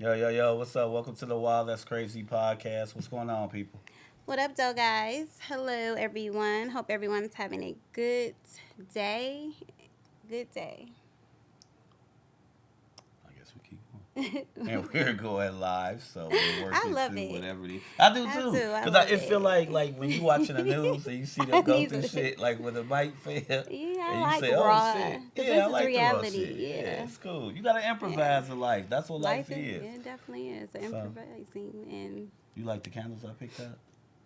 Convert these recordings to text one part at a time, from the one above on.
Yo, yo, yo, what's up? Welcome to the Wild That's Crazy podcast. What's going on, people? What up, though, guys? Hello, everyone. Hope everyone's having a good day. Good day. I guess we keep going. And we're going live, so we're I working love through it. whatever it is. I do I too. do. I Because love it feel it. like when you watching the news and you see I them go need through to. shit, like when the mic fail, Yeah, I and you like say, oh raw. shit. Because Yeah, I this is like the raw reality. shit. Yeah, Yeah. it's cool. You got to Yeah. improvise in life. That's what life Life is, is. it definitely is. So, Improvising. And you like the candles I picked up?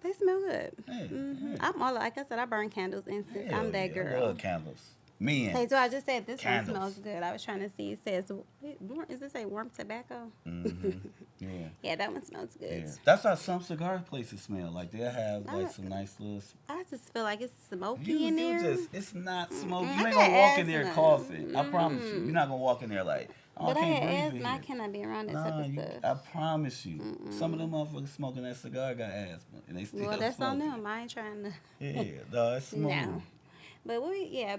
they smell good. Hey, hey. I'm all, like I said, I burn candles, incense. I'm Hell that yeah. I girl. love candles. Men. Okay, so I just said this one Candles. smells good. I was trying to see. It says, is this a warm tobacco? Mm-hmm. Yeah. Yeah, that one smells good. Yeah, that's how some cigar places smell. Like they'll have like I, some nice little. I just feel like it's You smoky in you there. just it's not smoky. I You ain't got gonna walk in there asthma. coughing. I promise you. You're not gonna walk in there like, oh, I But I can't had breathe in asthma. I here. cannot be around that type Nah, of you. stuff. I promise you. Some of them motherfuckers smoking that cigar got asthma, and they still Well, that's on smoking. them. I ain't trying to. Yeah, no, it's smooth. No. But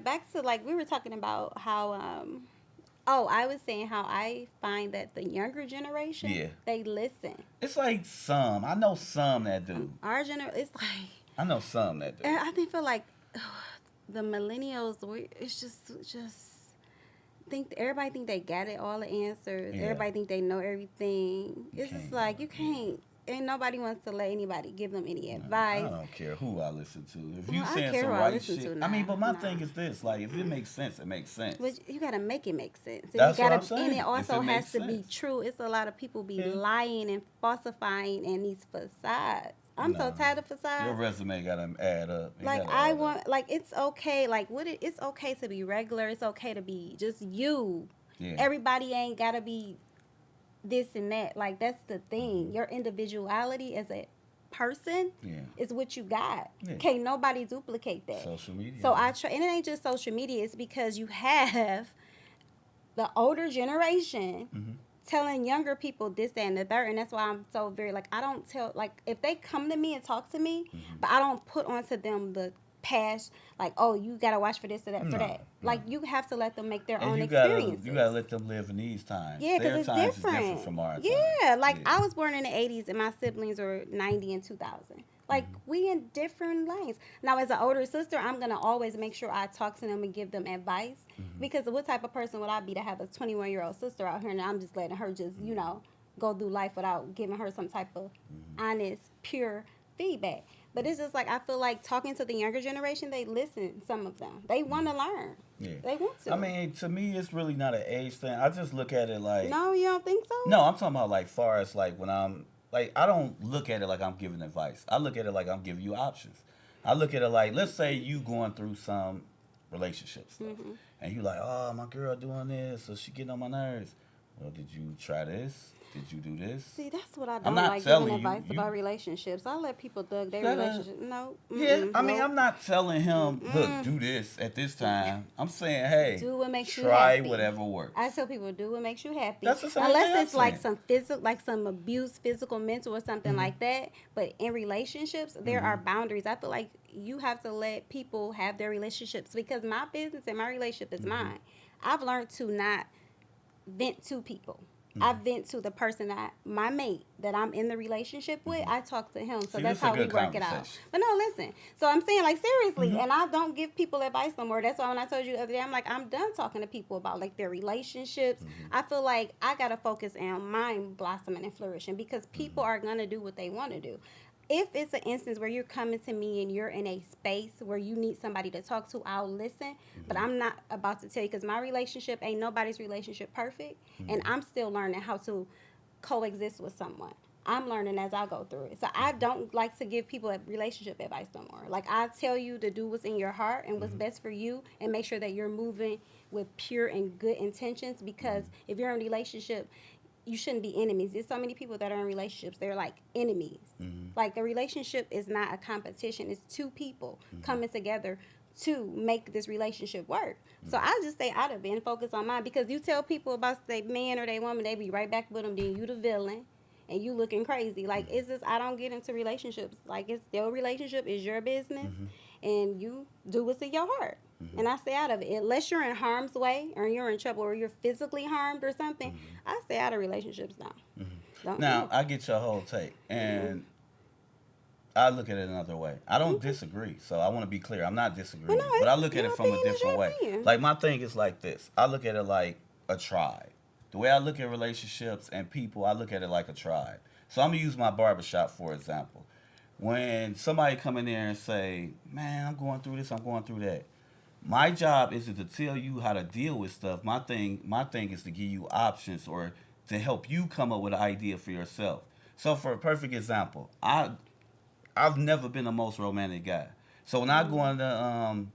back to like we were talking about how oh, I was saying how I find that the younger generation, Yeah, they listen. it's like some. I know some that do. Our it's like I know some that do. I think feel like the millennials. It's just think everybody think they got it all the answers. Yeah. Everybody think they know everything. You It's just can't. like you Yeah. can't. Ain't nobody wants to let anybody give them any I advice. don't care who I listen to. If you Well, I saying care some who I right listen shit, to I mean, now. but my Nah. thing is this: like, if it makes sense, it makes sense. But you gotta make it make sense. And That's you what gotta, I'm saying. and it If also it has makes to be sense. true. It's a lot of people be Yeah. lying and falsifying and these facades. I'm so No, tired of your facades. resume gotta add up. It Like gotta I add up. want, like it's okay. Like it's okay to be regular. It's okay to be just you. Yeah. Everybody ain't gotta be this and that. Like that's the thing. Your individuality as a person Yeah. is what you got. Yeah. Can't nobody duplicate that. Social media. So I try, and it ain't just social media. It's because you have the older generation Mm-hmm. telling younger people this, that, and the third, and that's why I'm so very like I don't tell like if they come to me and talk to me, but I don't put onto them the past like oh you gotta watch for this or that for No, that. no. Like you have to let them make their And own you experiences. gotta let them live in these times. Yeah, Their because it's times different. is different from our times. Yeah, like Yeah. I was born in the 80s and my siblings were 90 and 2000. Like we in different lanes. Now as an older sister, I'm going to always make sure I talk to them and give them advice because what type of person would I be to have a 21-year-old sister out here and I'm just letting her just, go through life without giving her some type of honest, pure feedback. But it's just like I feel like talking to the younger generation, they listen, some of them. They want to learn. Yeah. They want to. I mean, to me, it's really not an age thing. I just look at it like. No, you don't think so? No, I'm talking about like far as like when I'm like I don't look at it like I'm giving advice. I look at it like I'm giving you options. I look at it like let's say you going through some relationship stuff, and you like, oh my girl doing this, so she getting on my nerves. Well, did you try this? Did you do this? See, that's what I I'm don't not like telling giving you- advice you- about relationships. I let people thug their Gotta- relationship. No. Yeah, I mean, no. I'm not telling him, look, do this at this time. I'm saying, hey, Do what makes you try happy. whatever works. I tell people do what makes you happy. That's the same Unless thing I'm it's like saying. some physical, like some abuse, physical, mental, or something like that. But in relationships, there are boundaries. I feel like you have to let people have their relationships because my business and my relationship is mine. I've learned to not vent to people. I vent to the person my mate that I'm in the relationship with. I talk to him, so See, that's this a how we good work it out. conversation. But no, listen. So I'm saying like seriously, and I don't give people advice no more. That's why when I told you the other day, I'm like I'm done talking to people about like their relationships. I feel like I gotta focus on mine blossoming and flourishing because people are gonna do what they want to do. If it's an instance where you're coming to me and you're in a space where you need somebody to talk to, I'll listen. But I'm not about to tell you because my relationship ain't nobody's relationship perfect, and I'm still learning how to coexist with someone. I'm learning as I go through it. So I don't like to give people a relationship advice no more. Like I tell you to do what's in your heart and what's best for you and make sure that you're moving with pure and good intentions because if you're in a relationship, you shouldn't be enemies. There's so many people that are in relationships. They're like enemies. Like the relationship is not a competition. It's two people coming together to make this relationship work. So I just stay out of it and focus on mine because you tell people about their man or their woman, they be right back with them. Then you the villain and you looking crazy. Like it's just I don't get into relationships. Like it's your relationship is your business and you do what's in your heart. Mm-hmm. And I stay out of it. Unless you're in harm's way or you're in trouble or you're physically harmed or something, Mm-hmm. I stay out of relationships now. Mm-hmm. Don't Now do. I get your whole take, Mm-hmm. and I look at it another way. I don't disagree, so I want to be clear. I'm not Well, no, disagreeing, but I it's look at your it from a opinion is different your way. opinion. Like my thing is like this. I look at it like a tribe. The way I look at relationships and people, I look at it like a tribe. So I'm gonna use my barbershop for example. When somebody come in there and say, "Man, I'm going through this, I'm going through that," my job isn't to tell you how to deal with stuff. My thing is to give you options or to help you come up with an idea for yourself. So for a perfect example, I've never been the most romantic guy. So when I go Mm-hmm. into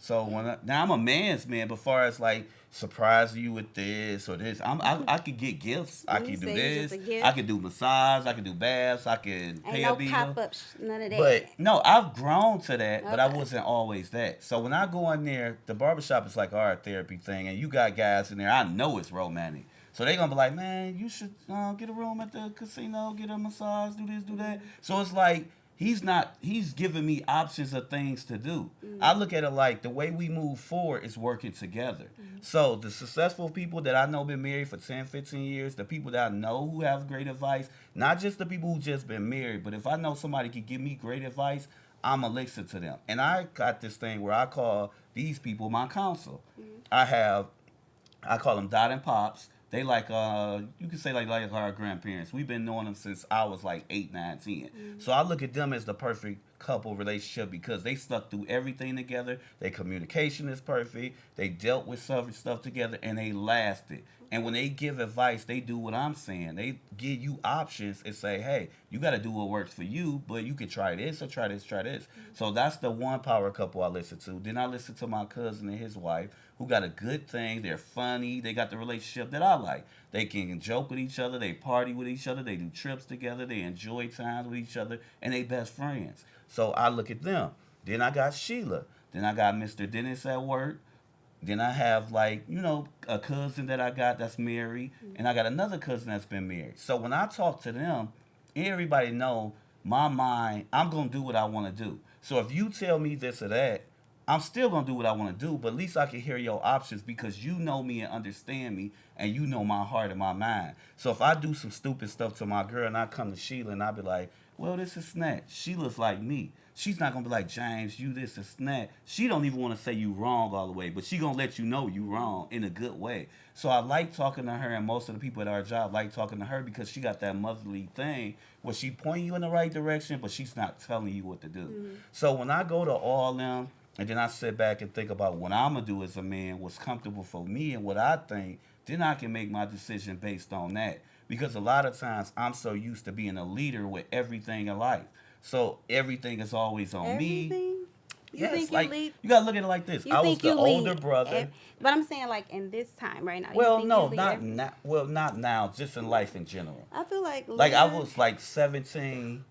so now I'm a man's man, but far as like surprise you with this or this, I could get gifts. I You could do say you just this. a I gift. could do massage. I could do baths. I could Ain't pay a no bill. pop ups, none of that. But no, I've grown to that, but I Okay. wasn't always that. So when I go in there, the barbershop is like our therapy thing, and you got guys in there. I know it's romantic. So they gonna be like, man, you should get a room at the casino, get a massage, do this, do that. So it's like he's giving me options of things to do. I Mm-hmm. look at it like the way we move forward is working together. Mm-hmm. So the successful people that I know been married for 10, 15 years, the people that I know who have great advice, not just the people who just been married, but if I know somebody could give me great advice, I'm going to listen to them. And I got this thing where I call these people my counsel. Mm-hmm. I have I call them Dot and Pops. They like you can say like our grandparents. We've been knowing them since I was like 8, 9, 10. Mm-hmm. So I look at them as the perfect couple relationship because they stuck through everything together. Their communication is perfect. They dealt with some stuff together and they lasted. And when they give advice, they do what I'm saying. They give you options and say, hey, you got to do what works for you, but you can try this or try this, try this. So that's the one power couple I listen to. Then I listen to my cousin and his wife who got a good thing. They're funny. They got the relationship that I like. They can joke with each other. They party with each other. They do trips together. They enjoy times with each other. And they best friends. So I look at them. Then I got Sheila. Then I got Mr. Dennis at work. Then I have like, a cousin that I got that's married, and I got another cousin that's been married. So when I talk to them, everybody know my mind, I'm gonna do what I wanna do. So if you tell me this or that, I'm still gonna do what I wanna do, but at least I can hear your options because you know me and understand me and you know my heart and my mind. So if I do some stupid stuff to my girl and I come to Sheila and I be like, well, this is Snatch. Sheila's like me. She's not gonna be like, James, you this is Snatch. She don't even want to say you wrong all the way, but she gonna let you know you wrong in a good way. So I like talking to her, and most of the people at our job like talking to her because she got that motherly thing where she point you in the right direction, but she's not telling you what to do. Mm-hmm. So when I go to all them, and then I sit back and think about what I'm gonna do as a man, what's comfortable for me, and what I think, then I can make my decision based on that. Because a lot of times I'm so used to being a leader with everything in life. So everything is always on me. Everything. You Yes, think you like lead? you gotta look at it like this. You I was think the you older lead? brother. But I'm saying like in this time right now. You Well, think no, you lead not now. Well, not now. Just in life in general. I feel like Like I leader. was like 17.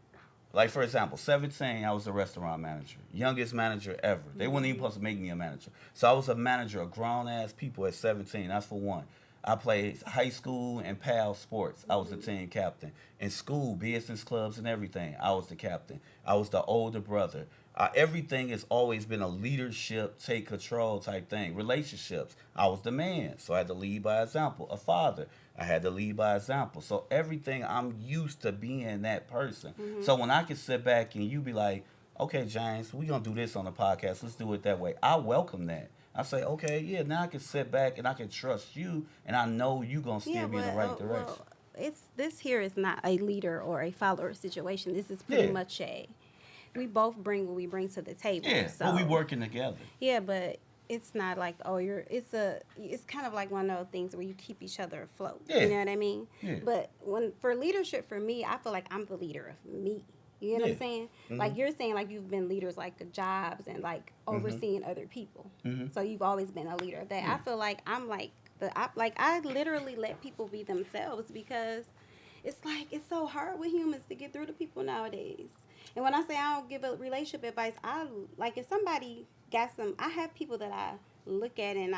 Like for example, 17, I was a restaurant manager, youngest manager ever. They weren't even supposed to make me a manager. So I was a manager of grown ass people at 17. That's for one. I played high school and PAL sports. I was the team captain. In school, business clubs and everything, I was the captain. I was the older brother. Everything has always been a leadership, take control type thing. Relationships, I was the man, so I had to lead by example. A father, I had to lead by example. So everything, I'm used to being that person. Mm-hmm. So when I can sit back and you be like, okay, James, we gonna do this on the podcast. Let's do it that way. I welcome that. I say, okay, yeah, now I can sit back and I can trust you, and I know you gonna Yeah, steer me in the but right direction. well, it's this here is not a leader or a follower situation. This is pretty Yeah. much a. We both bring what we bring to the table. Yeah, so but we working together. yeah, but it's not like it's kind of like one of those things where you keep each other afloat. Yeah. You know what I mean? Yeah. But when for leadership for me, I feel like I'm the leader of me. You know what Yeah. I'm saying? Mhm. Like you're saying, like you've been leaders like jobs and like overseeing other people. Mhm. So you've always been a leader of that. Yeah. I feel like I'm like I literally let people be themselves because it's so hard with humans to get through to people nowadays. And when I say I don't give a relationship advice, I like if somebody got some. I have people that I look at and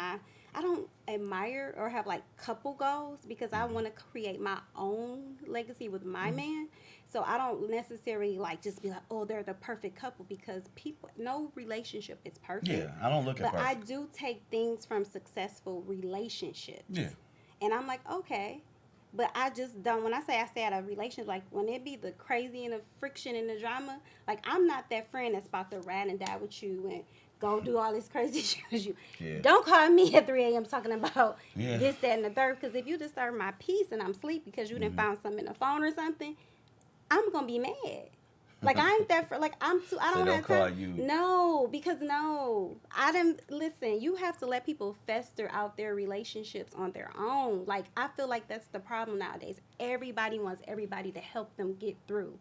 I don't admire or have like couple goals because I want to create my own legacy with my man. So I don't necessarily like just be like, oh, they're the perfect couple because people, no relationship is perfect. Yeah, I don't look at But I perfect. do take things from successful relationships. Yeah. And I'm like, okay. But I just don't. When I say out of relationship, like when it be the crazy and the friction and the drama, like I'm not that friend that's about to ride and die with you and go do all this crazy shit with you. Yeah. Don't call me at 3 a.m. talking about Yeah. this, that, and the third. Because if you disturb my peace and I'm asleep because you didn't found something in the phone or something, I'm gonna be mad. Like I ain't that for like I'm too. I So don't don't have call time. you. No, because no, I didn't listen. You have to let people fester out their relationships on their own. Like I feel like that's the problem nowadays. Everybody wants everybody to help them get through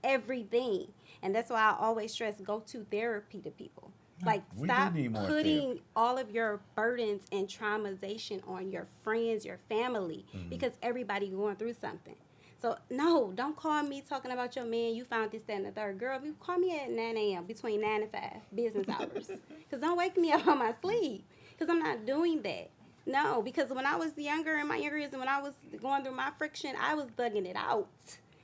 everything, and that's why I always stress go to therapy to people. Like We stop do need more putting therapy. all of your burdens and traumatization on your friends, your family, because everybody going through something. So no, don't call me talking about your man. You found this, that, and the third. Girl, if you call me at 9 a.m. between 9 and 5 business hours, because don't wake me up on my sleep, because I'm not doing that. No, because when I was younger, in my younger years, and when I was going through my friction, I was thugging it out.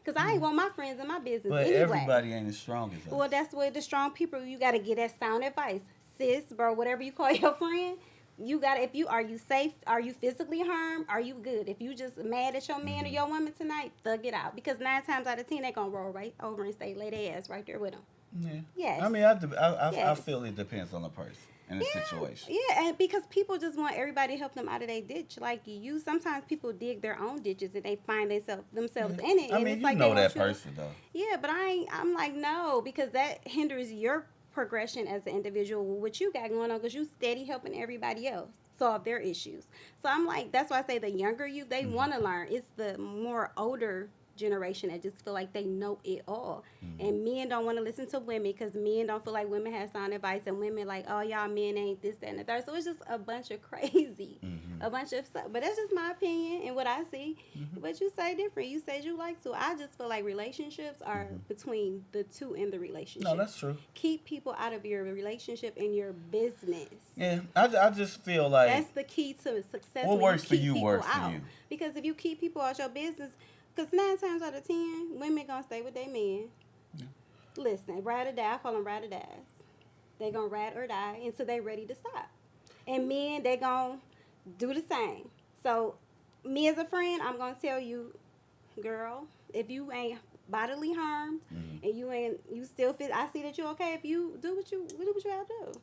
Because I ain't want my friends in my business But anyway. everybody ain't as strong as us. Well, that's where the strong people, you got to get that sound advice. Sis, bro, whatever you call your friend, you got to, if you, are you safe? Are you physically harmed? Are you good? If you just mad at your man or your woman tonight, thug it out. Because 9 times out of 10, they going to roll right over and stay, lay their ass right there with them. Yeah. Yes. I mean, I Yes. feel it depends on the person and the situation. Yeah, and because people just want everybody to help them out of their ditch. Like you, sometimes people dig their own ditches and they find themselves in it. I And mean, it's you like know they want that you to- person though. Yeah, but I'm like, no, because that hinders your progression as an individual, what you got going on, because you steady helping everybody else solve their issues. So I'm like, that's why I say the younger you, they want to learn. It's the more older generation that just feel like they know it all. And men don't want to listen to women because men don't feel like women have sound advice, and women like, oh, y'all men ain't this, that, and the third. So it's just a bunch of crazy, a bunch of stuff. But that's just my opinion and what I see. But you say different. You said you like to. I just feel like relationships are between the two in the relationship. No, that's true. Keep people out of your relationship and your business. Yeah, I just feel like That's the key to success. what when works for keep you people works for out. you. Because if you keep people out your business, because 9 times out of 10, women gonna stay with their men. Listen, ride or die. I call them ride or dies. They gonna ride or die until they ready to stop. And men, they gonna do the same. So, me as a friend, I'm gonna tell you, girl, if you ain't bodily harmed and you still fit, I see that you okay. If you do what you have to do.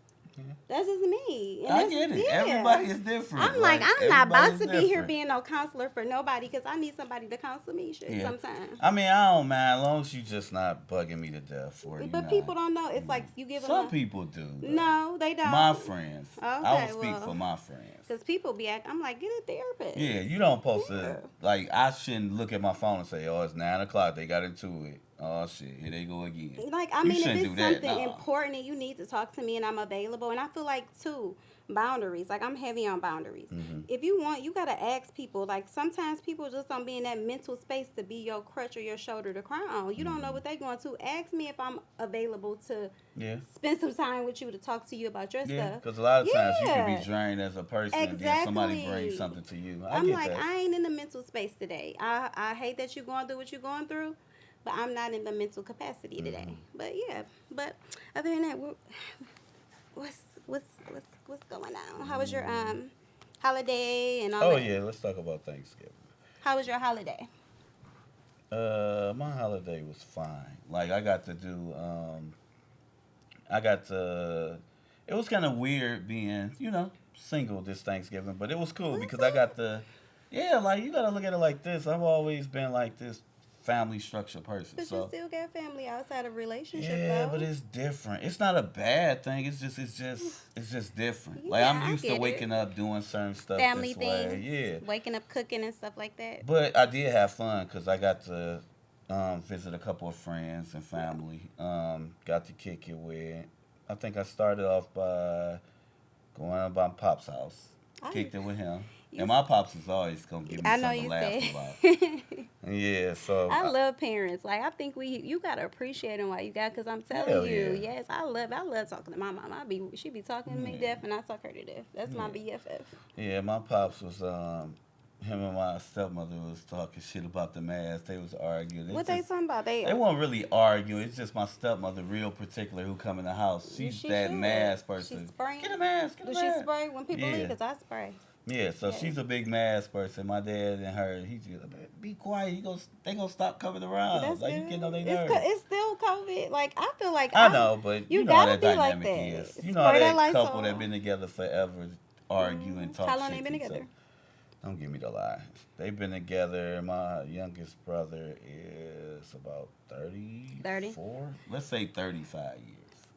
That's just me. And I that's- get it. yeah. Everybody is different. I'm like, I'm not about everybody's to be here different. being no counselor for nobody because I need somebody to counsel me sometimes. I mean, I don't mind as long as you just not bugging me to death or you But not. people don't know. It's like you give them Some people do. though. No, they don't. My friends. I Okay, will speak well. for my friends. Because people be acting, I'm like, get a therapist. Yeah, you don't supposed Yeah. to, like, I shouldn't look at my phone and say, oh, it's 9 o'clock, they got into it. Oh, shit, here they go again. Like, I You mean, if shouldn't it's do that, something nah. important and you need to talk to me and I'm available, and I feel like, too, boundaries. Like, I'm heavy on boundaries. If you want, you got to ask people. Like, sometimes people just don't be in that mental space to be your crutch or your shoulder to cry on. You don't know what they're going to. Ask me if I'm available to spend some time with you to talk to you about your Yeah, stuff. because a lot of times you Yeah. can be drained as a person and then somebody Exactly. brings something to you. I I'm get like, that. I ain't in the mental space today. I hate that you're going through what you're going through, but I'm not in the mental capacity today. But yeah, but other than that, what's going on? How was your holiday and all Oh, that? yeah, let's talk about Thanksgiving. How was your holiday? My holiday was fine. Like, it was kind of weird being, single this Thanksgiving, but it was cool because I got like, you got to look at it like this. I've always been like this family structure person. But So you still got family outside of relationship, yeah, though. but it's different. It's not a bad thing. It's just different. Like, Yeah, I'm I used to get it. waking up doing certain stuff Family this way. things, Yeah. waking up cooking and stuff like that. But I did have fun because I got to visit a couple of friends and family. Got to kick it with. I think I started off by going by my pop's house. Kicked it with him. You And my pops is always gonna give me I know something you to laugh said. about. Yeah, so I love parents. Like I think you gotta appreciate them while you got. Cause I'm hell telling you, yeah. yes, I love talking to my mom. She be talking to me Yeah, deaf, and I talk her to death. That's my yeah. BFF. Yeah, my pops was him and my stepmother was talking shit about the mask. They was arguing. What It's they just talking about? they weren't really arguing. It's just my stepmother, real particular, who come in the house. She's She that should. mask She's person. Get a spraying. mask, get a Does she mask. spray when people leave? Yeah, Cause I spray. yeah. So Yes. she's a big mask person. My dad and her, he just like, be quiet. They gonna stop coming around. That's Like you good. getting on their nerves. It's still COVID. Like I feel like I know, but you you know how gotta that be like dynamic that. is. You know how Spray that that couple Lysol. that been together forever argue and talk How long shit they been to each other. together? Don't give me the lie. They've been together. My youngest brother is about 30? 34. Let's say 35 years.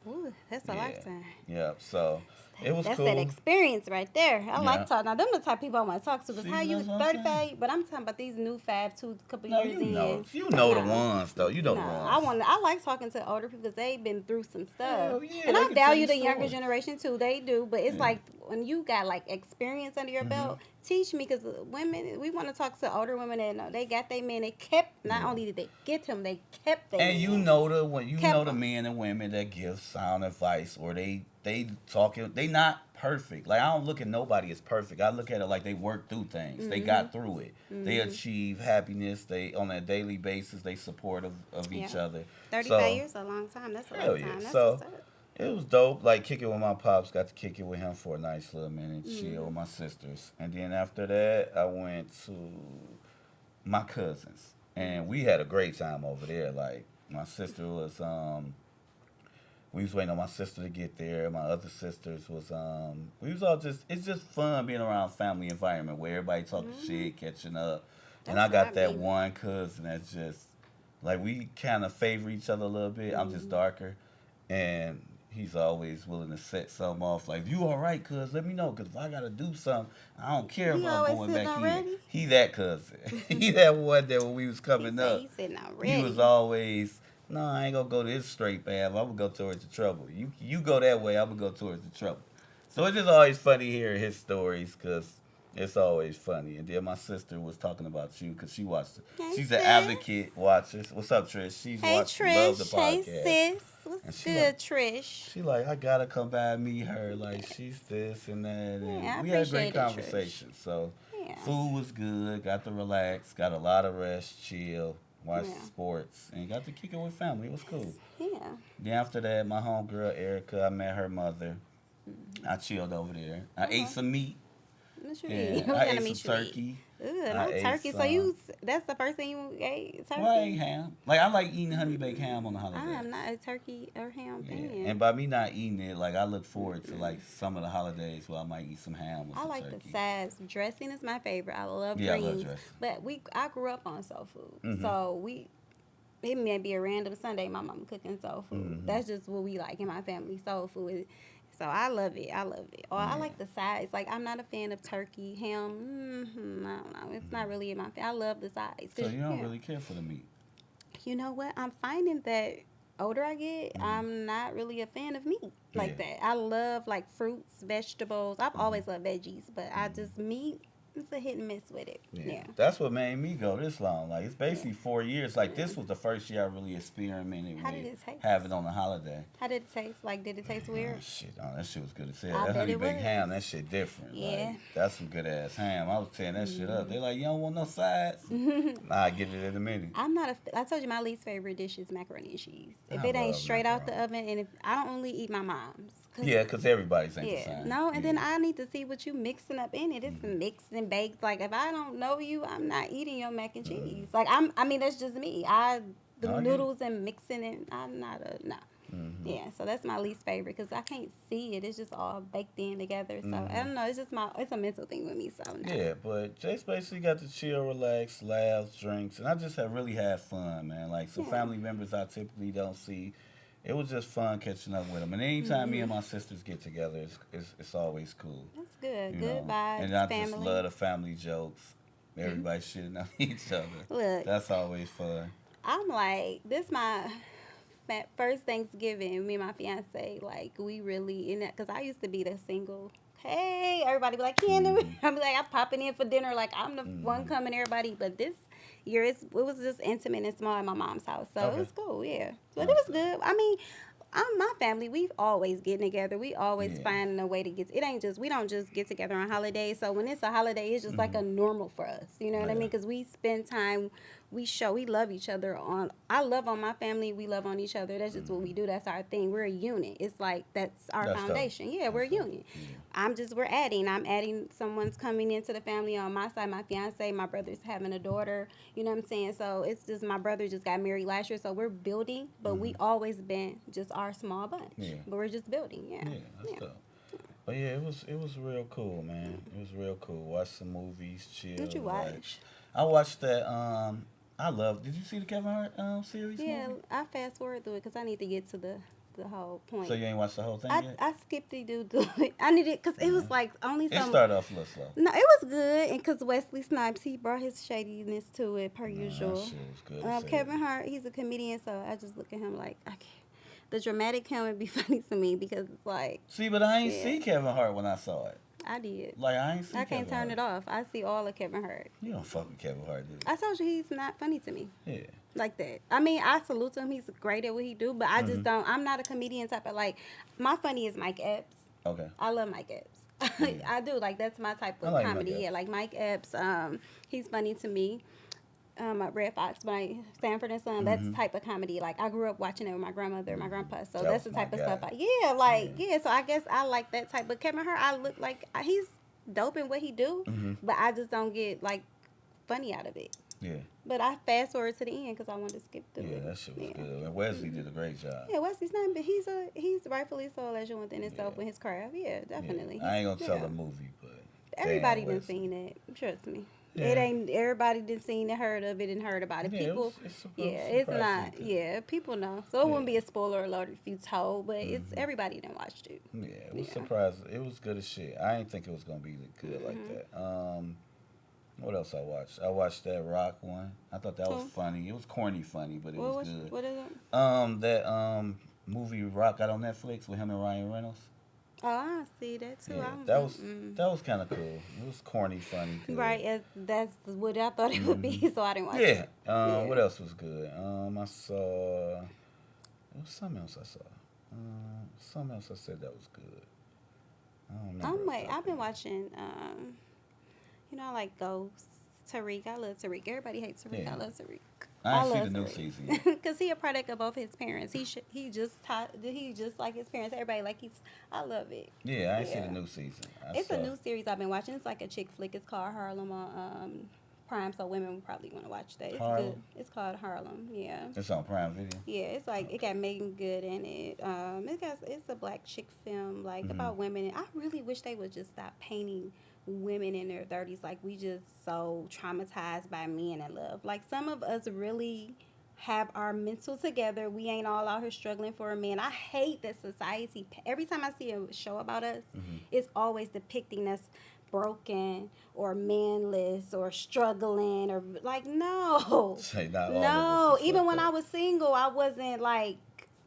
Ooh, that's a Yeah. lifetime. Yeah. So it was That's cool. that experience right there. I Yeah. like talking. Now, them the type of people I want to talk to. Because See, how you that's what I'm 35, saying. but I'm talking about these new five, couple No, years you know. in. You know the Nah. ones, though. You know the No, ones. I like talking to older people because they've been through some stuff. Hell yeah, And they I can tell value you the younger stories. generation too. They do. But it's Yeah. like when you got like experience under your belt, teach me because women, we want to talk to older women that know they got their men. They kept, not Yeah. only did they get them, they kept their And man. you know when you Kept know the them. men and women that give sound advice or they talking, they not perfect. Like I don't look at nobody as perfect. I look at it like they worked through things. They got through it. They achieve happiness. They on a daily basis they supportive of each Yeah. other. 35 years is a long time. That's a Hell long yeah. time. That's So what's up. it was dope. Like kicking with my pops. Got to kick it with him for a nice little minute. Chill with my sisters. And then after that, I went to my cousins, and we had a great time over there. Like my sister was we was waiting on my sister to get there. My other sisters was we was all just it's just fun being around family environment where everybody talking shit, catching up. And I That's got what I that mean. one cousin that's just like we kind of favor each other a little bit. I'm just darker, and he's always willing to set something off. Like, if you all right, cuz, let me know. Because if I got to do something, I don't care He about always going sitting back in. already? He that cousin. He that one that when we was He coming said up, he's sitting already. he was always, no, I ain't going to go this straight path. I'm going to go towards the trouble. You go that way, I'm going to go towards the trouble. So it's just always funny hearing his stories because it's always funny. And then my sister was talking about you because she watched it. Hey, She's an sis. advocate watcher. What's up, Trish? She's Hey, watched, love the Trish. Hey, podcast. sis. And What's she good, like- Trish? She like, I gotta come by and meet her. Like, she's this and that. And Yeah, I we had a appreciate great it, Trish. conversation. So, Yeah. food was good. Got to relax. Got a lot of rest, chill, watch Yeah. sports, and got to kick it with family. It was cool. Yeah. Then after that, my homegirl Erica, I met her mother. I chilled over there. I ate some meat. What you Yeah, eat? What I kind ate of meat some you eat? turkey. Ooh, I no ate turkey. So some- that's the first thing you ate? Turkey? Well, I ate ham. Like, I like eating honey baked ham on the holidays. I am not a turkey or ham Yeah. fan. And by me not eating it, like I look forward to like some of the holidays where I might eat some ham with I some like turkey. the sides. Dressing is my favorite. I love Yeah, I greens. love dressing. But I grew up on soul food. Mhm. So it may be a random Sunday my mom cooking soul food. Mhm. That's just what we like in my family, soul food. So I love it. I love it. Or I like the sides. Like I'm not a fan of turkey, ham. I don't know. It's not really in my family. I love the sides. So 'Cause, you don't yeah. really care for the meat. You know what? I'm finding that older I get, I'm not really a fan of meat like Yeah. that. I love like fruits, vegetables. I've always loved veggies, but I just meat. It's a hit and miss with it. Yeah. That's what made me go this long. Like it's basically 4 years. Like this was the first year I really experimented How did with it taste? having on the holiday. How did it taste? Like, did it taste weird? Oh, shit, that shit was good as hell. I That bet honey it baked was. ham, that shit different. Yeah. Like, that's some good ass ham. I was tearing that shit up. They like, you don't want no sides? Nah, I get it in a minute. I'm not I told you my least favorite dish is macaroni and cheese. If I it ain't love straight out the macaroni. oven, and if I don't only eat my mom's. Yeah, because everybody's ain't the Yeah, same. no, and then Yeah. I need to see what you mixing up in it. It's mixed and baked. Like if I don't know you, I'm not eating your mac and cheese. Like I mean that's just me. No, I The get it. noodles and mixing it. I'm not a no. Mm-hmm. Yeah, so that's my least favorite because I can't see it. It's just all baked in together. So I don't know. It's just it's a mental thing with me. So no. Yeah, but just basically got to chill, relax, laughs, drinks, and I just have really had fun, man. Like some Yeah. family members I typically don't see. It was just fun catching up with them. And anytime me and my sisters get together, it's always cool. That's good. You Good know? vibes. And I family. just love the family jokes. Everybody shitting on each other. Look, That's always fun. I'm like, this my first Thanksgiving, me and my fiance, like, we really, in that, because I used to be the single, hey, everybody be like, Keanna, I'll be like, I'm popping in for dinner, like, I'm the one coming, everybody, but this, years. It was just intimate and small at my mom's house, so it Okay. was cool. Yeah, I but it was understand. good. I mean, my family, we've always getting together. We always Yeah. finding a way to get. It ain't just we don't just get together on holidays. So when it's a holiday, it's just like Mm-hmm. a normal for us. You know what I Yeah. mean? Because we spend time. We love each other. On I love on my family. We love on each other. That's just what Mm-hmm. we do. That's our thing. We're a unit. It's like that's our That's dope. foundation. Yeah, we're That's a dope. unit. Yeah. We're adding. I'm adding someone's coming into the family on my side. My fiance, my brother's having a daughter. You know what I'm saying? So it's just my brother just got married last year. So we're building, but Mm-hmm. we always been just our small bunch. Yeah. But we're just building. Yeah. Yeah. That's Yeah. dope. But yeah, it was real cool, man. It was real cool. Watch some movies, What chill, you relax. watch? I watched that. I love. Did you see the Kevin Hart series Yeah, movie? I fast forward through it because I need to get to the whole So point. you ain't watched the whole thing I, yet? I skipped it do it. I needed because it was Mm-hmm. like only It some. started off a little slow. No, it was good, and because Wesley Snipes, he brought his shadiness to it per No, that usual. shit was good as hell. Kevin Hart, he's a comedian, so I just look at him like I can't. The dramatic him would be funny to me because it's like, See, but I ain't yeah, see Kevin Hart when I saw it. I did. Like I ain't see I Kevin can't turn Hart. it off. I see all of Kevin Hart. You don't fuck with Kevin Hart, do I told you he's not funny to me you? Yeah. like that. I mean, I salute him. He's great at what he do, but I just Mm-hmm. don't. I'm not a comedian type of like. My funny is Mike Epps. Okay. I love Mike Epps. Yeah. I do like that's my type I of like Mike comedy. Yeah, Epps. like Mike Epps. He's funny to me. Red Fox by Sanford and Son. That's Mm-hmm. the type of comedy. Like I grew up watching it with my grandmother, my grandpa. So That that's was the my type of guy. stuff. Yeah, like Yeah. yeah. So I guess I like that type. But Kevin Hart, I look like he's dope in what he do, Mm-hmm. but I just don't get like funny out of it. Yeah. But I fast forward to the end because I wanted to skip through Yeah, it. that shit was Yeah. good. And Wesley did a great job. Yeah, Wesley's not, but he's rightfully so a legend within himself Yeah. with his craft. Yeah, definitely. Yeah. I ain't gonna tell Yeah. the movie, but Everybody damn done Wesley. seen it. Trust me. Yeah. It ain't everybody done seen it, heard of it, and heard about it. Yeah, People, it's supposed yeah, to it's not. surprise you. Yeah, people know, so it Yeah. wouldn't be a spoiler alert if you told, but it's Mhm. everybody done watched it. Yeah, it was Yeah. surprising. It was good as shit. I didn't think it was gonna be good like Mhm. that. What else I watched? I watched that Rock one. I thought that was Cool. funny. It was corny funny, but it was good. What is it? That movie Rock got on Netflix with him and Ryan Reynolds. Oh, I see that too. Yeah, I'm, that was mm-mm. that was kind of cool. It was corny funny. Good. Right. That's what I thought it would be, so I didn't watch Yeah. it. Yeah. What else was good? I saw. There was something else I saw. Something else I said that was good. I don't remember. off the top I've of been my head. watching. I like Ghost. Tariq, I love Tariq. Everybody hates Tariq. Yeah. I love Tariq. I ain't love see the new Tariq. season yet. Because he a product of both his parents. He just like his parents. Everybody like he's. I love it. Yeah, I ain't see Yeah. the new season. It's a new series I've been watching. It's like a chick flick. It's called Harlem on Prime, so women would probably want to watch that. It's Harlem? good. It's called Harlem. Yeah. It's on Prime Video. Yeah, it's like it got Megan Good in it. It's a black chick film like Mhm. about women. And I really wish they would just stop painting women in their 30s like we just so traumatized by men and love. Like some of us really have our mental together. We ain't all out here struggling for a man. I hate that society. Every time I see a show about us, Mhm. it's always depicting us broken or manless or struggling or like no. Say not all of No, us is even fucked when I up. was single, I wasn't like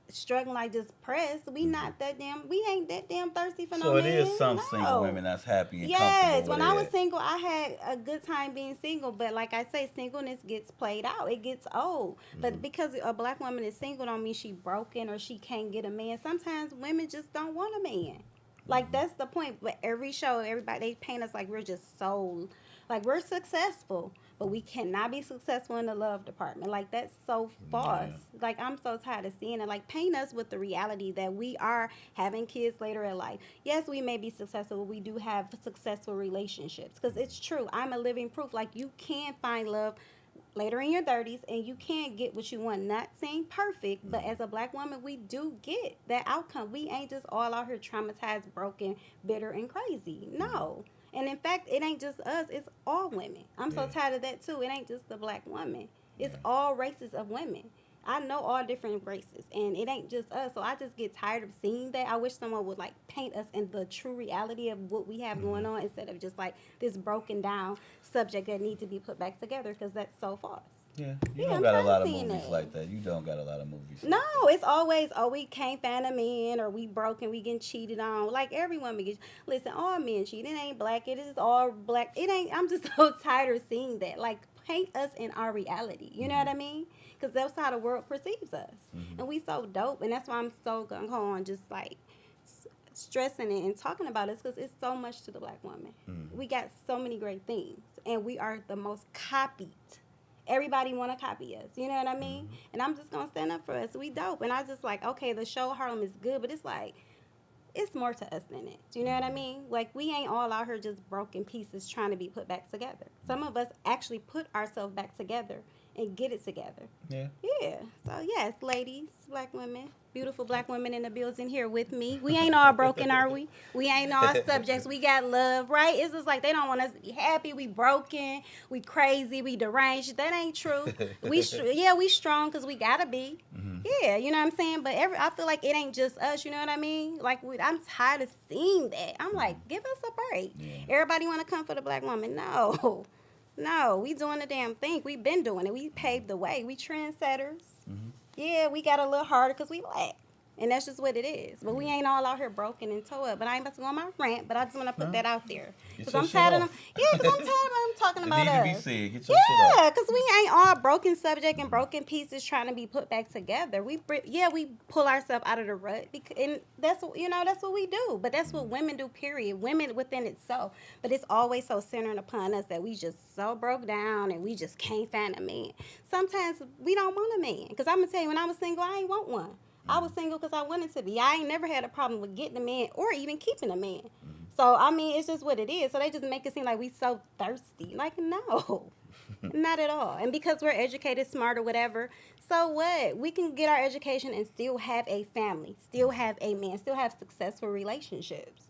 struggling like just pressed. We not that damn. We ain't that damn thirsty for no So man. it is some No. single women that's happy and Yes, comfortable when with I was it. single, I had a good time being single. But like I say, singleness gets played out. It gets old. But because a black woman is single, don't mean she broken or she can't get a man. Sometimes women just don't want a man. Like that's the point. But every show, everybody they paint us like we're just so, like we're successful, but we cannot be successful in the love department. Like that's so false. Yeah. Like I'm so tired of seeing it. Like paint us with the reality that we are having kids later in life. Yes, we may be successful. But we do have successful relationships because it's true. I'm a living proof. Like you can find love later in your 30s and you can get what you want. Not saying perfect, but as a black woman, we do get that outcome. We ain't just all out here traumatized, broken, bitter, and crazy. No. And in fact, it ain't just us, it's all women. I'm so Yeah. tired of that too. It ain't just the black woman. It's Yeah. all races of women. I know all different races, and it ain't just us. So I just get tired of seeing that. I wish someone would like paint us in the true reality of what we have going on instead of just like this broken down subject that need to be put back together because that's so false. Yeah, you Yeah, don't I'm got a tired lot of of seeing movies that. like that. You don't got a lot of movies. No, it's always, oh, we can't find a man or we broken, we getting cheated on. Like every woman gets, listen, all men cheat. It ain't black. It is all black. It ain't, I'm just so tired of seeing that. Like, paint us in our reality. You know what I mean? Because that's how the world perceives us. And we so dope. And that's why I'm so gung ho on just like stressing it and talking about it, because it's so much to the black woman. We got so many great things. And we are the most copied. Everybody want to copy us. You know what I mean? And I'm just going to stand up for us. We dope. And I just like, okay, the show Harlem is good, but it's like, it's more to us than it. Do you know what I mean? Like, we ain't all out here just broken pieces trying to be put back together. Some of us actually put ourselves back together and get it together. Yeah. Yeah. So, yes, ladies, black women, beautiful black women in the building here with me. We ain't all broken, are we? We ain't all subjects. We got love, right? It's just like they don't want us to be happy. We broken. We crazy. We deranged. That ain't true. We strong because we got to be. Yeah, you know what I'm saying? But I feel like it ain't just us, you know what I mean? Like, I'm tired of seeing that. I'm like, give us a break. Yeah. Everybody want to come for the black woman. No. No, we doing the damn thing. We been doing it. We paved the way. We trendsetters. Yeah, we got a little harder because we black. And that's just what it is. But we ain't all out here broken and tore up. But I ain't about to go on my rant, but I just want to put that out there. Because I'm tired of them. Yeah, because I'm tired of them talking about us. It need to be said. Get your shit off. Yeah, because we ain't all broken subject and broken pieces trying to be put back together. We pull ourselves out of the rut. And that's what we do. But that's what women do, period. Women within itself. But it's always so centered upon us that we just so broke down and we just can't find a man. Sometimes we don't want a man. Because I'm going to tell you, when I was single, I ain't want one. I was single because I wanted to be. I ain't never had a problem with getting a man or even keeping a man. So, I mean, it's just what it is. So they just make it seem like we so thirsty. Like, no, not at all. And because we're educated, smart, or whatever, so what? We can get our education and still have a family, still have a man, still have successful relationships.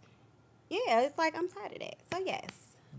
Yeah, it's like I'm tired of that. So, yes,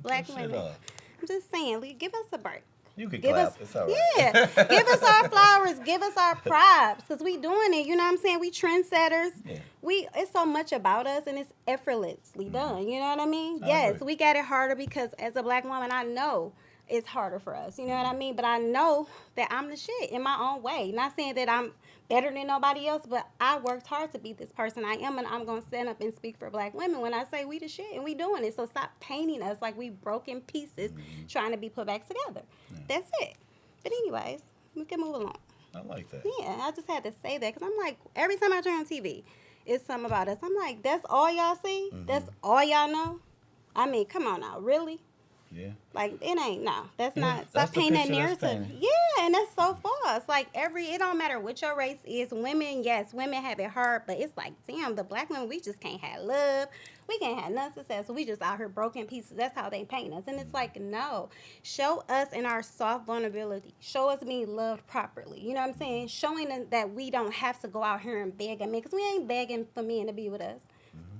black women. I'm just saying, give us a break. You can clap. It's all right. Yeah. Give us our flowers. Give us our props. Because we doing it. You know what I'm saying? We trendsetters. Yeah. It's so much about us, and it's effortlessly done. You know what I mean? Yes, we got it harder because as a black woman, I know it's harder for us. You know what I mean? But I know that I'm the shit in my own way. Not saying that I'm better than nobody else, but I worked hard to be this person I am, and I'm going to stand up and speak for black women when I say we the shit, and we doing it. So stop painting us like we broken pieces trying to be put back together. Yeah. That's it. But anyways, we can move along. I like that. Yeah, I just had to say that because I'm like, every time I turn on TV, it's something about us. I'm like, that's all y'all see? That's all y'all know? I mean, come on now, really? Yeah. Like, it ain't, no. That's not, stop painting that narrative. Yeah, and that's so false. Like, it don't matter what your race is. Women, yes, women have it hard, but it's like, damn, the black women, we just can't have love. We can't have none success. We just out here broken pieces. That's how they paint us. And it's like, no. Show us in our soft vulnerability. Show us being loved properly. You know what I'm saying? Showing us that we don't have to go out here and beg a man, because we ain't begging for men to be with us.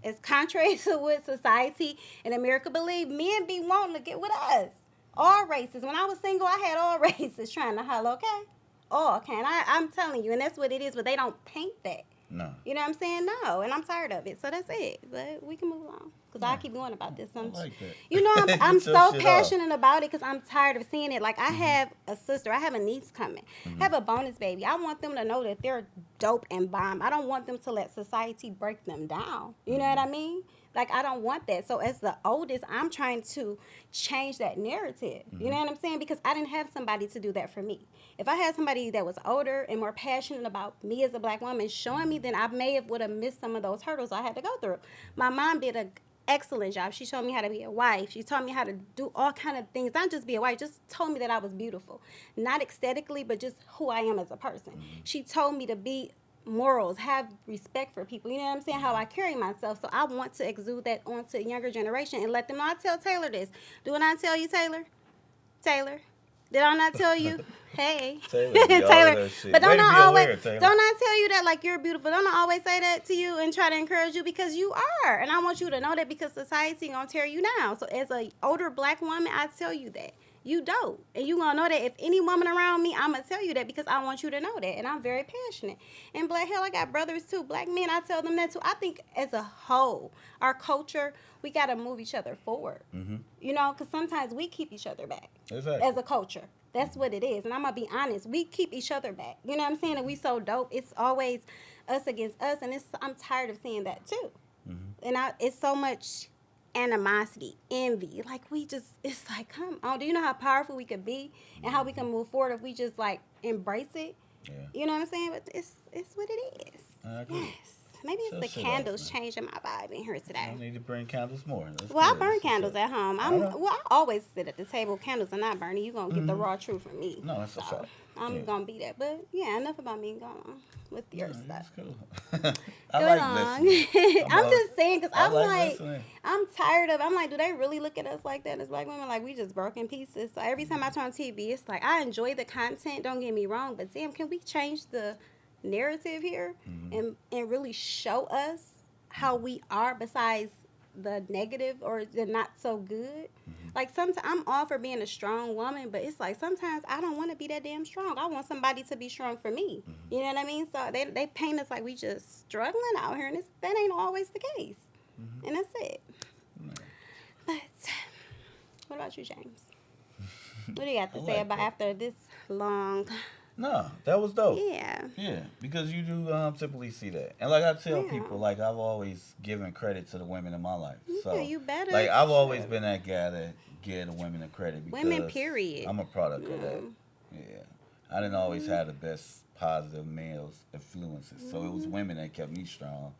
It's contrary to what society in America believe. Men be wanting to get with us. All races. When I was single, I had all races trying to holler, okay? All, okay? And I'm telling you, and that's what it is, but they don't paint that. No. You know what I'm saying? No, and I'm tired of it. So that's it. But we can move on. Because I keep going about this. I like that. You know, I'm so passionate about it because I'm tired of seeing it. Like, I have a sister. I have a niece coming. I have a bonus baby. I want them to know that they're dope and bomb. I don't want them to let society break them down. You know what I mean? Like, I don't want that. So as the oldest, I'm trying to change that narrative. You know what I'm saying? Because I didn't have somebody to do that for me. If I had somebody that was older and more passionate about me as a black woman showing me, then I would have missed some of those hurdles I had to go through. My mom did an excellent job. She showed me how to be a wife. She taught me how to do all kind of things. Not just be a wife, just told me that I was beautiful. Not aesthetically, but just who I am as a person. She told me to be morals, have respect for people. You know what I'm saying? How I carry myself. So I want to exude that onto the younger generation and let them know. I tell Taylor this. Do I not tell you, Taylor? Taylor? Did I not tell you? Hey. Taylor. But don't I tell you that like you're beautiful? Don't I always say that to you and try to encourage you because you are. And I want you to know that because society gonna tear you down. So as an older black woman, I tell you that. You dope. And you gonna know that if any woman around me, I'm gonna tell you that because I want you to know that. And I'm very passionate. And black, hell, I got brothers too. Black men, I tell them that too. I think as a whole, our culture, we gotta move each other forward. You know, because sometimes we keep each other back. Exactly. As a culture. That's what it is. And I'm gonna be honest. We keep each other back. You know what I'm saying? And we so dope. It's always us against us. And I'm tired of seeing that too. And it's so much animosity, envy. Like, it's like, come on. Do you know how powerful we could be and how we can move forward if we just, like, embrace it? Yeah. You know what I'm saying? But it's what it is. I agree. Yes. Maybe it's So the shit candles off, man. changing my vibe in here today. I need to bring candles more. That's Well, I good. burn That's what's candles up. at home. I always sit at the table. Candles are not burning. You're going to get the raw truth from me. No, that's a fact. I'm going to be that. But, yeah, enough about me going on with your stuff. That's cool. Go I like along. listening. I'm just saying because I'm like, listening. I'm tired of. I'm like, do they really look at us like that as black women? Like we just broken pieces. So every time I turn on TV, it's like I enjoy the content. Don't get me wrong, but damn, can we change the narrative here and really show us how we are besides the negative or the not so good? Like sometimes I'm all for being a strong woman, but it's like sometimes I don't want to be that damn strong. I want somebody to be strong for me. You know what I mean? So they paint us like we just struggling out here, and that ain't always the case. And that's it. But what about you, James? What do you got to say about after this long? No, that was dope. Yeah. Yeah, because you do typically see that. And like I tell people, like I've always given credit to the women in my life. So you better. Like I've always been that guy that give the women the credit because women, period. I'm a product of that. Yeah. I didn't always have the best positive males influences. So it was women that kept me strong.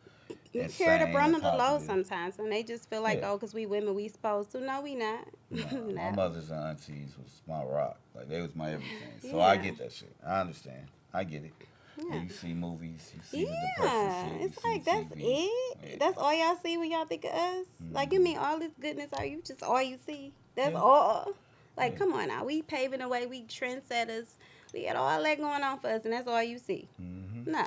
You carry the brunt of the load sometimes, and they just feel like, oh, because we women, we supposed to. No, we not. No. My mothers and aunties was my rock. Like, they was my everything. So I get that shit. I understand. I get it. Yeah. You see movies, you see the depressing shit. It's like, that's it? Yeah. That's all y'all see when y'all think of us? Like, you mean all this goodness, are you just all you see? That's all? Like, come on now. We paving the way. We trendsetters. We got all that going on for us, and that's all you see. No.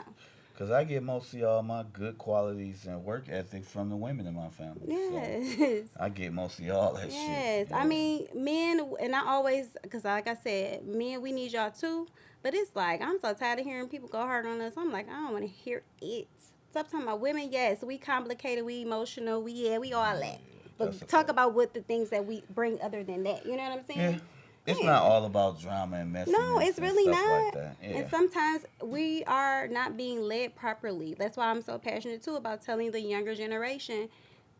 Because I get mostly all my good qualities and work ethic from the women in my family. Yes. So I get mostly all that shit. Yes. I mean, men, and I always, because like I said, men, we need y'all too. But it's like, I'm so tired of hearing people go hard on us. I'm like, I don't want to hear it. Stop talking about women. Yes, we complicated, we emotional, we all that. But talk about what the things that we bring other than that. You know what I'm saying? Yeah. It's not all about drama and messiness. No, it's really not. Like that. Yeah. And sometimes we are not being led properly. That's why I'm so passionate, too, about telling the younger generation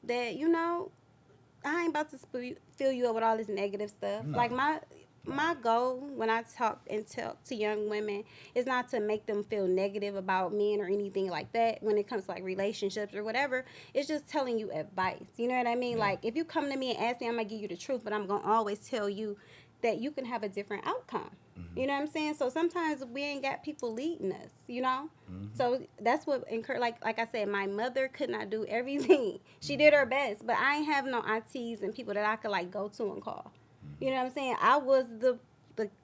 that, you know, I ain't about to fill you up with all this negative stuff. No. Like, my goal when I talk to young women is not to make them feel negative about men or anything like that when it comes to, like, relationships or whatever. It's just telling you advice. You know what I mean? Yeah. Like, if you come to me and ask me, I'm going to give you the truth, but I'm going to always tell you that you can have a different outcome. You know what I'm saying? So sometimes we ain't got people leading us, you know? So that's what like I said, my mother could not do everything. She did her best, but I ain't have no aunties and people that I could like go to and call. You know what I'm saying? I was the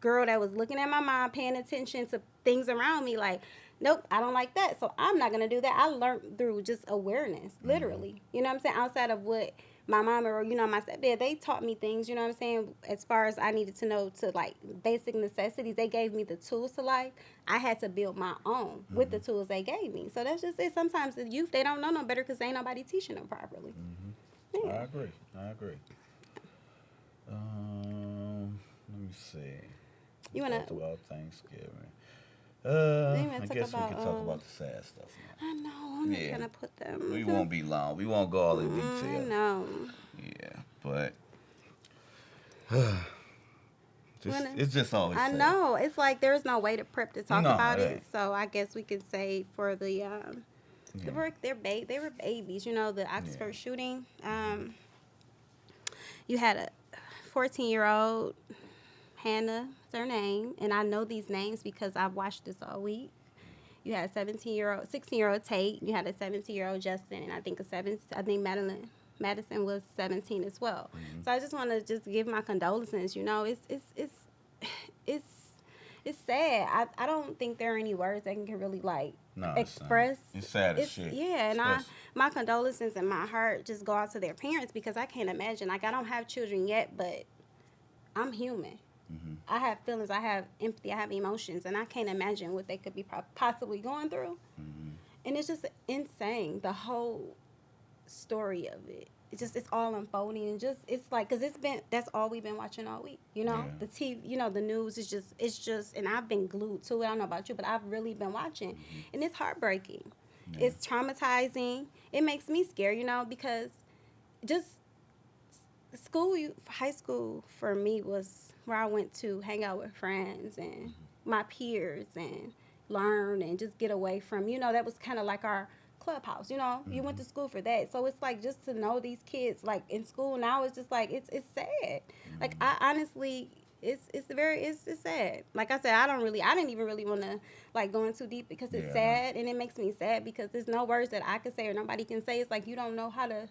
girl that was looking at my mom, paying attention to things around me like, nope, I don't like that. So I'm not going to do that. I learned through just awareness, literally. You know what I'm saying? Outside of what my mom or, you know, my stepdad, they taught me things, you know what I'm saying, as far as I needed to know to, like, basic necessities. They gave me the tools to life. I had to build my own with the tools they gave me. So that's just it. Sometimes the youth, they don't know no better because ain't nobody teaching them properly. Yeah. I agree. Let me see. You want to talk about Thanksgiving? I guess we can talk about the sad stuff now. I know. I'm not going to put them. We won't be long. We won't go all in detail. No. Yeah, but it's just always sad. I know. It's like there's no way to prep to talk about it. So I guess we could say for the they were babies. You know, the Oxford shooting. You had a 14-year-old, Hannah, is her name, and I know these names because I've watched this all week. You had a 16-year-old Tate. You had a 17-year-old Justin, and I think Madison was 17 as well. So I just want to just give my condolences. You know, it's sad. I don't think there are any words that can really like express. It's sad as shit. Yeah, and my condolences and my heart just go out to their parents because I can't imagine. Like I don't have children yet, but I'm human. I have feelings, I have empathy, I have emotions, and I can't imagine what they could be possibly going through. And it's just insane, the whole story of it. It's all unfolding, and it's like, because that's all we've been watching all week, you know? The TV, you know, the news is just, and I've been glued to it. I don't know about you, but I've really been watching, and it's heartbreaking. It's traumatizing. It makes me scared, you know, because just high school for me was where I went to hang out with friends and my peers and learn and just get away from, that was kind of like our clubhouse, you went to school for that. So it's like just to know these kids like in school now, it's just like, it's sad. Like I honestly, it's sad. Like I said, I didn't even really want to like go in too deep because it's Yeah, no. sad and it makes me sad because there's no words that I can say or nobody can say. It's like you don't know how to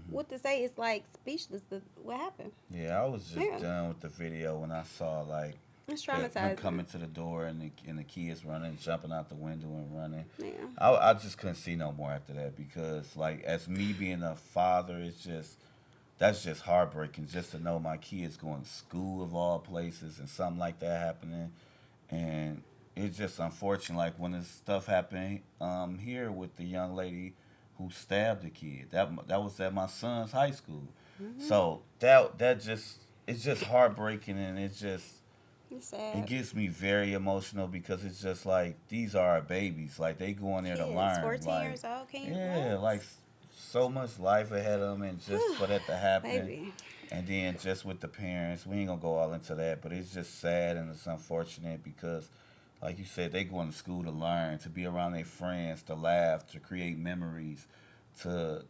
what to say. It's like speechless. What happened? Yeah, I was just Yeah, done with the video when I saw like it's him traumatizing. coming to the door and the kids running, jumping out the window and running. Yeah, I just couldn't see no more after that because like as me being a father, it's just that's just heartbreaking just to know my kids going to school of all places and something like that happening. And it's just unfortunate like when this stuff happened here with the young lady who stabbed the kid. That was at my son's high school. So that just it's just heartbreaking and it's it sad. gets me very emotional because it's just like these are our babies. Like they go in there to Kids, learn. 14 Like years old. Can you yeah, what? like so much life ahead of them, and just for that to happen, Baby. and then just with the parents, we ain't gonna go all into that, but it's just sad and it's unfortunate because, like you said, they going to school to learn, to be around their friends, to laugh, to create memories, to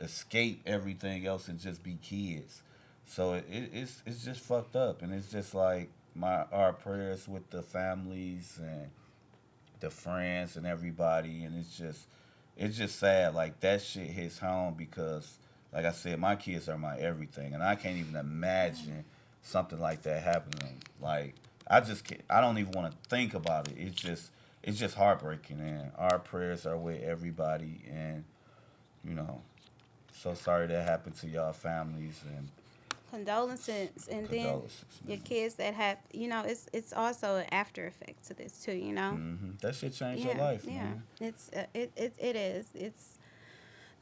escape everything else and just be kids. So it's just fucked up, and it's just like our prayers with the families and the friends and everybody, and it's just sad. Like that shit hits home because, like I said, my kids are my everything, and I can't even imagine something like that happening. Like I just can't, I don't even want to think about it. It's just heartbreaking, and our prayers are with everybody, and you know, so sorry that happened to y'all families and Condolences, and then condolences, your man. kids that have, it's also an after effect to this too. That shit changed your Yeah, life, yeah. man. It is.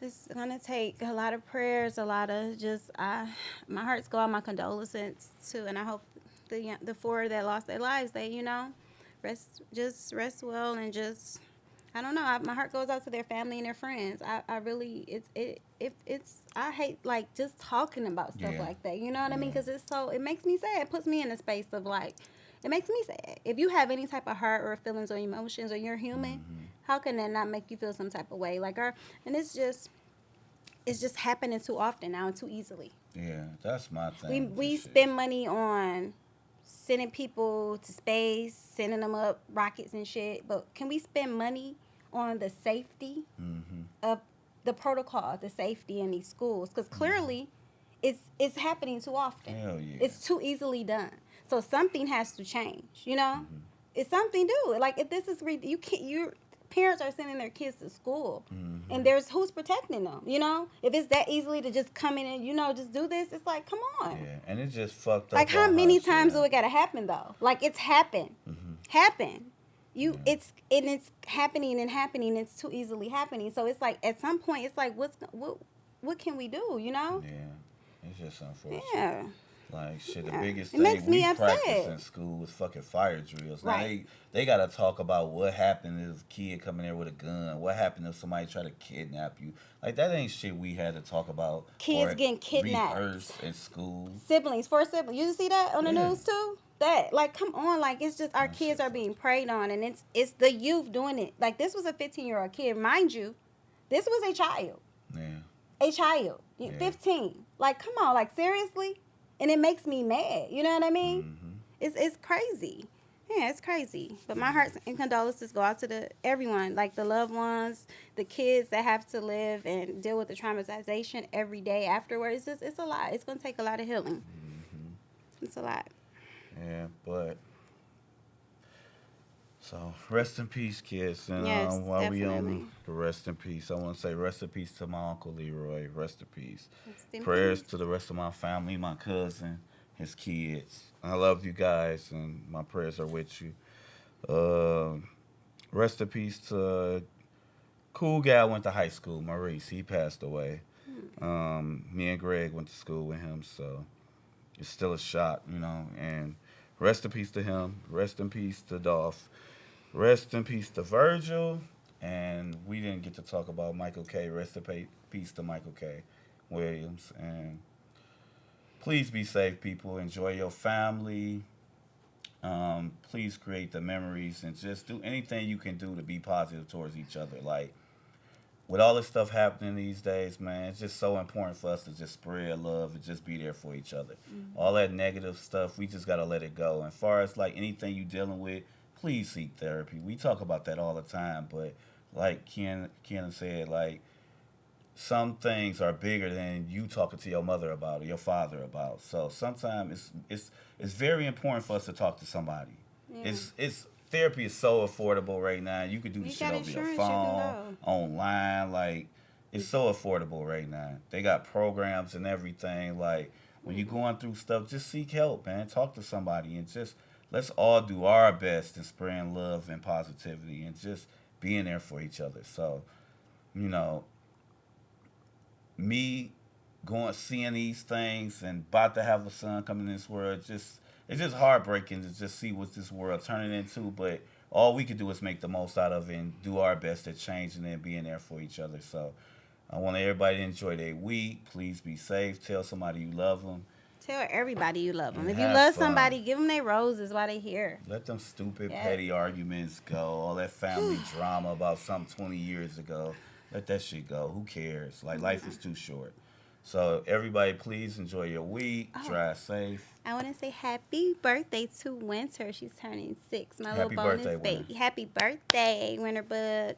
It's gonna take a lot of prayers, a lot of just my hearts go out, my condolences too, and I hope the four that lost their lives, they rest well and just I don't know. My heart goes out to their family and their friends. I really it's I hate like just talking about stuff Yeah, like that. You know what I mean? yeah. Because it makes me sad. It puts me in a space of like it makes me sad. If you have any type of heart or feelings or emotions or you're human, hmm how can that not make you feel some type of way? Like our and it's just happening too often now and too easily. Yeah, that's my We thing with this we shit. spend money on sending people to space, sending them up rockets and shit. But can we spend money on the safety hmm of the protocol, the safety in these schools? Because hmm clearly, it's happening too often. Hell yeah. It's too easily done. So something has to change. hmm It's something new. Like if this is you can't you parents are sending their kids to school. hmm And there's who's protecting them. If it's that easily to just come in and just do this, it's like, come on. Yeah, and it just fucked Like up how on how many shit times do it happened. gotta happen though? Like it's happened. hmm Happen. Yeah, It's happening and happening. It's too easily happening. So it's like at some point it's like what can we do? yeah. It's just unfortunate. Yeah. Like shit, the Yeah. biggest It thing makes we me practice upset. in school was fucking fire drills. Now Right. they gotta talk about what happened if a kid come in there with a gun. What happened if somebody try to kidnap you? Like that ain't shit we had to talk about Kids or getting kidnapped. rehearse in school. Siblings, four siblings. You see that on the Yeah, news too? That like come on, like it's just our that shit kids are fucked being up. preyed on and it's the youth doing it. Like this was a 15-year-old kid, mind you. This was a child. Yeah, A child. yeah. 15. Like come on, like seriously? And it makes me mad. You know what I mean? hmm It's crazy. Yeah, it's crazy. But my hearts and condolences go out to everyone, like the loved ones, the kids that have to live and deal with the traumatization every day afterwards. It's a lot. It's gonna take a lot of healing. hmm It's a lot. Yeah, but so rest in peace, kids. And Yes, while we on definitely. the rest in peace, I want to say rest in peace to my uncle Leroy. Rest in peace. Rest in Prayers peace. to the rest of my family, my cousin, his kids. I love you guys, and my prayers are with you. Uh, rest in peace to cool guy I went to high school, Maurice. He passed away. Me and Greg went to school with him, so it's still a shock. And rest in peace to him. Rest in peace to Dolph. Rest in peace to Virgil. And we didn't get to talk about Michael K. Rest in peace to Michael K. Williams. And please be safe, people. Enjoy your family. Please create the memories and just do anything you can do to be positive towards each other. Like, with all this stuff happening these days, man, it's just so important for us to just spread love and just be there for each other. All that negative stuff, we just gotta let it go. And as far as like anything you dealing with, please seek therapy. We talk about that all the time, but like Keanna said, like some things are bigger than you talking to your mother about or your father about. So sometimes it's very important for us to talk to somebody. Yeah. It's therapy is so affordable right now. You could do the You shit got over your insurance, you phone, can online. Like it's so affordable right now. They got programs and everything. Like when you're going through stuff, just seek help, man. Talk to somebody and just let's all do our best in spreading love and positivity and just being there for each other. So, you know, me going seeing these things and about to have a son come in this world, just it's just heartbreaking to just see what this world turning into. But all we can do is make the most out of it and do our best at changing it and being there for each other. So I want everybody to enjoy their week. Please be safe. Tell somebody you love them. Tell everybody you love them. And If you have love fun. somebody, give them their roses while they here. Let them stupid, Yes. petty arguments go. All that family drama about something 20 years ago. Let that shit go. Who cares? Like, life is too short. So, everybody, please enjoy your week. Oh. Drive safe. I want to say happy birthday to Winter. She's turning 6. My Happy little bonus birthday, baby. Winter. Happy birthday, Winterbug.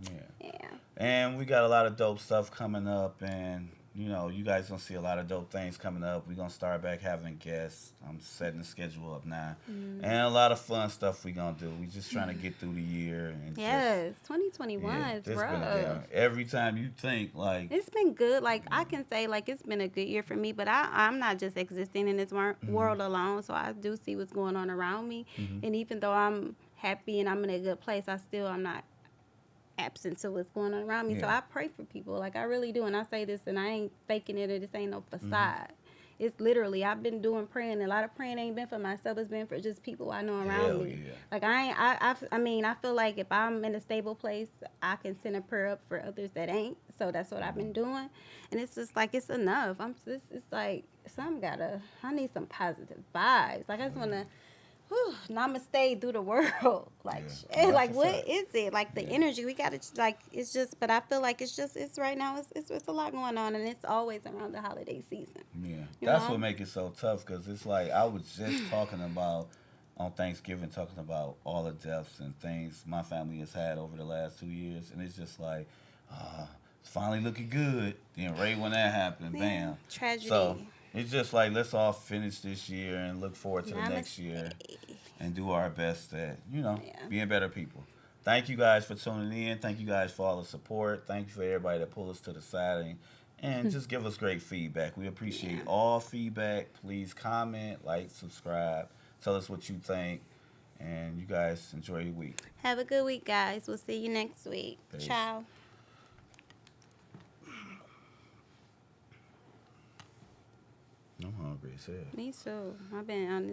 Yeah. Yeah. And we got a lot of dope stuff coming up. And, you know, you guys going to see a lot of dope things coming up. We're going to start back having guests. I'm setting the schedule up now. And a lot of fun stuff we're going to do. We just trying to get through the year. And Yes, 2021 is this rough. been a every time you think, like, It's been good. Like, I can say, like, it's been a good year for me, but I'm not just existing in this world alone, so I do see what's going on around me. And even though I'm happy and I'm in a good place, I'm not absent to what's going on around me. So Yeah. I pray for people. Like, I really do. And I say this, and I ain't faking it, or this ain't no facade. It's literally, I've been doing praying. A lot of praying ain't been for myself. It's been for just people I know around Hell me. yeah. Like, I mean, I feel like if I'm in a stable place, I can send a prayer up for others that ain't. So that's what I've been doing. And it's just like, it's enough. It's like, I need some positive vibes. Like, I just want to, namaste through the world. Like, Yeah. shit, like, That's a what fact. is it? Like, the energy, we got to, like, it's just, but I feel like it's right now, it's a lot going on, and it's always around the holiday season. Yeah, You that's know? what makes it so tough. Cause it's like I was just talking about on Thanksgiving, talking about all the deaths and things my family has had over the last 2 years, and it's just like, it's finally looking good. Then right when that happened, Yeah. bam. Tragedy. So it's just like let's all finish this year and look forward to the next Namaste. year and do our best at Yeah. being better people. Thank you guys for tuning in. Thank you guys for all the support. Thank you for everybody that pull us to the side and just give us great feedback. We appreciate all feedback. Please comment, like, subscribe. Tell us what you think. And you guys enjoy your week. Have a good week, guys. We'll see you next week. Peace. Ciao. I'm hungry as hell. Me too. I've been on this